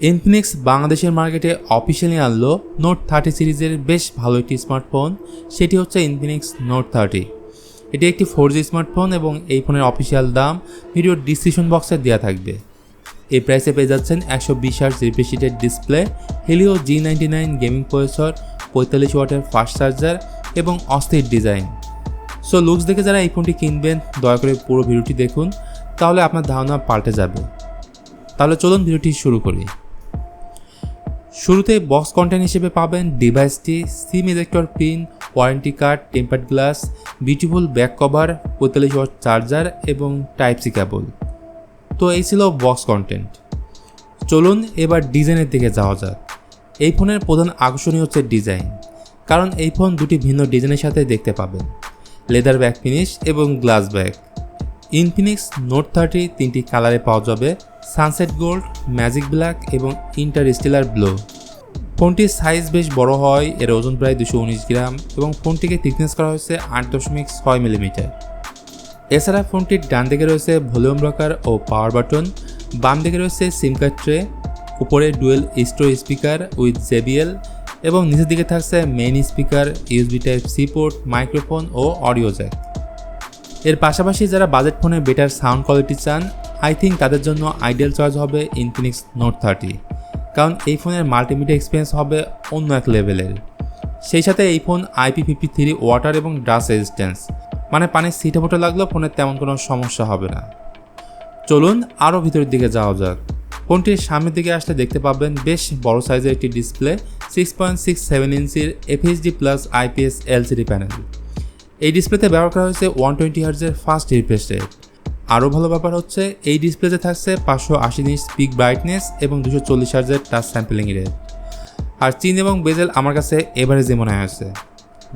Infinix বাংলাদেশের মার্কেটে officially আনলো নোট 30 সিরিজের বেশ ভালো একটি স্মার্টফোন, সেটি হচ্ছে ইনফিনিক্স নোট 30। এটি একটি 4G স্মার্টফোন এবং এই ফোনের অফিসিয়াল দাম ভিডিওর ডিসক্রিপশন বক্সে দেওয়া থাকবে। এই প্রাইসে পেয়ে যাচ্ছেন 120 হার্জ রিফ্রেশ রেটের display, Helio G99 gaming processor, 45 ওয়াটের ফাস্ট চার্জার এবং অস্থির ডিজাইন। সো লুকস দেখে যারা এই ফোনটি কিনবেন দয়া করে পুরো ভিডিওটি দেখুন, তাহলে আপনার ধারণা পাল্টে যাবে। তাহলে চলুন ভিডিওটি শুরু করি। শুরুতে বক্স কন্টেন্ট হিসেবে পাবেন ডিভাইসটি, SIM ejector pin, warranty card, tempered glass, beautiful back cover, 45 watt charger এবং টাইপ সি কেবল। তো এই ছিল বক্স কন্টেন্ট। চলুন এবার ডিজাইনের দিকে যাওয়া যাক। এই ফোনের প্রধান আকর্ষণীয় হচ্ছে ডিজাইন, কারণ এই ফোন দুটি ভিন্ন ডিজাইনের সাথে দেখতে পাবেন, লেদার ব্যাক ফিনিশ এবং গ্লাস ব্যাক। ইনফিনিক্স নোট 30 তিনটি কালারে পাওয়া যাবে, সানসেট গোল্ড, ম্যাজিক ব্ল্যাক এবং ইন্টারস্টেলার ব্লু। ফোনটির সাইজ বেশ বড় হয়, এর ওজন প্রায় 219 গ্রাম এবং ফোনটিকে থিকনেস করা হয়েছে 8.6 মিলিমিটার। এছাড়া ফোনটির ডান দিকে রয়েছে ভলিউম রকার ও পাওয়ার বাটন, বাম দিকে রয়েছে সিম কার্ড ট্রে, উপরে dual stereo speaker with JBL এবং নিচের দিকে থাকছে main speaker, USB type C port, microphone ও অডিও জ্যাক। এর পাশাপাশি যারা বাজেট ফোনে বেটার সাউন্ড কোয়ালিটি চান, আই থিঙ্ক তাদের জন্য আইডিয়াল চয়েস হবে ইনফিনিক্স নোট 30, কারণ এই ফোনের মাল্টিমিডিয়া এক্সপিরিয়েন্স হবে অন্য এক লেভেলের। সেই সাথে এই ফোন IP53 ওয়াটার এবং ডাস্ট রেজিস্ট্যান্স, মানে পানির ছিটে ফোটা লাগলেও ফোনের তেমন কোনো সমস্যা হবে না। চলুন আরও ভিতরের দিকে যাওয়া যাক। ফোনটির সামনের দিকে আসলে দেখতে পাবেন বেশ বড় সাইজের একটি ডিসপ্লে, 6.67 ইঞ্চির FHD+ IPS LCD প্যানেল। এই ডিসপ্লেতে ব্যবহার করা হয়েছে 120 হার্জের ফাস্ট রিফ্রেশ রেট। আরও ভালো ব্যাপার হচ্ছে এই ডিসপ্লেতে থাকছে 580 নিটস পিক ব্রাইটনেস এবং 240 হার্জের টাচ স্যাম্পলিং রেট। আর চিন এবং বেজেল আমার কাছে এভারেজে মনে হয়েছে।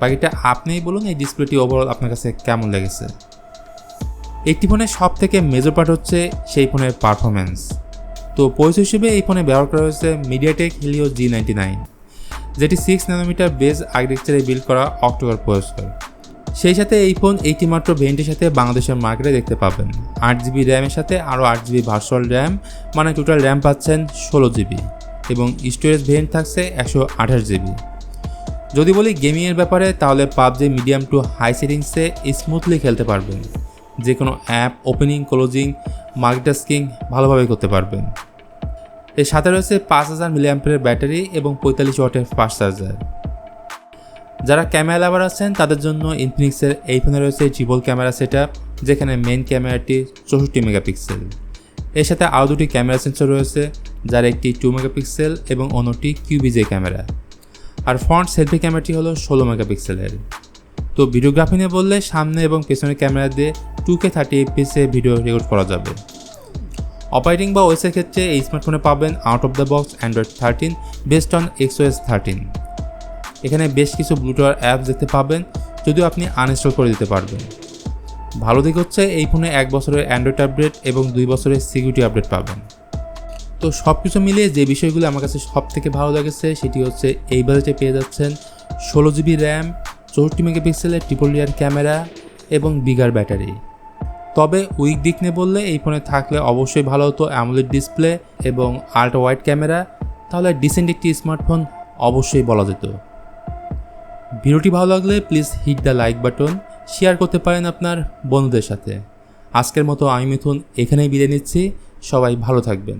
বাকিটা আপনিই বলুন এই ডিসপ্লেটি ওভারঅল আপনার কাছে কেমন লেগেছে। একটি ফোনের সব থেকে মেজর পার্ট হচ্ছে সেই ফোনের পারফরমেন্স। তো পয়সা হিসেবে এই ফোনে ব্যবহার করা হয়েছে মিডিয়াটেক হেলিও G99, যেটি 6 ন্যানোমিটার বেস আর্কিটেকচারে বিল্ড করা অক্টোকর প্রসেসর। সেই সাথে এই ফোন এইটি মাত্র ভেরিয়েন্টের সাথে বাংলাদেশের মার্কেটে দেখতে পাবেন। 8GB র্যামের সাথে আরও 8GB ভার্চুয়াল র্যাম, মানে টোটাল র্যাম পাচ্ছেন 16GB এবং স্টোরেজ ভেরিয়েন্ট থাকছে 128GB। যদি বলি গেমিংয়ের ব্যাপারে, তাহলে পাবজি মিডিয়াম টু হাই সেটিংসে স্মুথলি খেলতে পারবেন। যে কোনো অ্যাপ ওপেনিং, ক্লোজিং, মাল্টিটাস্কিং ভালোভাবে করতে পারবেন। এর সাথে রয়েছে 5000 মিলিঅ্যাম্পিয়ারের ব্যাটারি এবং 45 ওয়াটের ফাস্ট চার্জার। যারা ক্যামেরা লাভার আছেন তাদের জন্য ইনফিনিক্সের এই ফোনে রয়েছে ট্রিপল ক্যামেরা সেটআপ, যেখানে মেইন ক্যামেরাটি 64 মেগাপিক্সেল। এর সাথে আরও দুটি ক্যামেরা সেন্সর রয়েছে, যার একটি 2 মেগাপিক্সেল এবং অন্যটি QVJ ক্যামেরা। আর ফ্রন্ট সেলফি ক্যামেরাটি হলো 16 মেগাপিক্সেলের। তো ভিডিওগ্রাফি নিয়ে বললে সামনে এবং পেছনের ক্যামেরা দিয়ে 2K 30fps ভিডিও রেকর্ড করা যাবে। অপারেটিং বা ওএসের ক্ষেত্রে এই স্মার্টফোনে পাবেন out of the box Android 13 based on XOS 13। এখানে বেশ কিছু ব্লুটুথ অ্যাপস দেখতে পাবেন, যদিও আপনি আনইনস্টল করে দিতে পারবেন। ভালো দিক হচ্ছে এই ফোনে 1 বছরের অ্যান্ড্রয়েড আপডেট এবং 2 বছরের সিকিউরিটি আপডেট পাবেন। তো সব কিছু মিলিয়ে যে বিষয়গুলো আমার কাছে সব থেকে ভালো লেগেছে সেটি হচ্ছে এই বাজেটে পেয়ে যাচ্ছেন 16GB র্যাম, 64 মেগাপিক্সেলের ট্রিপল রিয়ার ক্যামেরা এবং বিগার ব্যাটারি। তবে উইক দিক নিয়ে বললে এই ফোনে থাকলে অবশ্যই ভালো হতো অ্যামোলেড ডিসপ্লে এবং আল্ট্রা ওয়াইড ক্যামেরা, তাহলে ডিসেন্ট একটি স্মার্টফোন অবশ্যই বলা যেত। ভিডিওটি ভালো লাগলে please hit the like button, share করতে পারেন আপনার বন্ধুদের সাথে। আজকের মতো আমি মিথুন এখানেই বিদায় নিচ্ছি, সবাই ভালো থাকবেন।